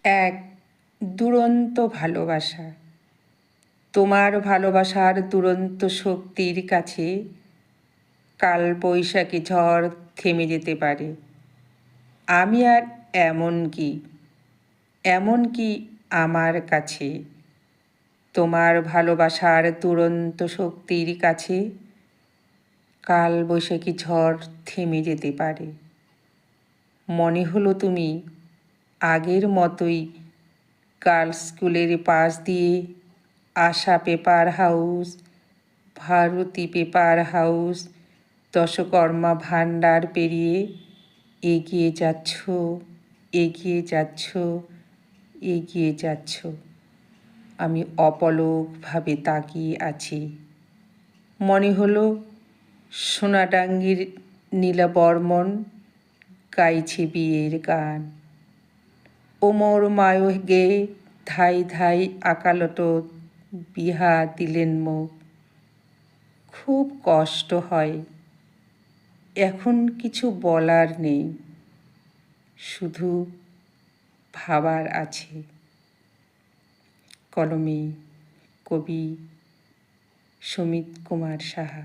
এক দুরন্ত ভালোবাসা। তোমার ভালোবাসার দুরন্ত শক্তির কাছে কাল বৈশাখী ঝড় থেমে যেতে পারে। আমি আর এমন কি আমার কাছে তোমার ভালোবাসার দুরন্ত শক্তির কাছে কাল বৈশাখী ঝড় থেমে যেতে পারে। মনে হলো তুমি আগের মতোই গার্লস স্কুলের পাশ দিয়ে Asha paper house, Bharati paper house, দশকর্মা ভাণ্ডার পেরিয়ে এগিয়ে যাচ্ছ, এগিয়ে যাচ্ছ, এগিয়ে যাচ্ছ। আমি অপলকভাবে তাকিয়ে আছি। মনে হলো সোনাডাঙ্গির নীলাবর্মণ গাইছে বিয়ের গান। ওমর মায়ো গে ধাই ধাই আকালত বিহা দিলেন মুখ। খুব কষ্ট হয়, এখন কিছু বলার নেই, শুধু ভাবার আছে। কলমে কবি সুমিত কুমার সাহা।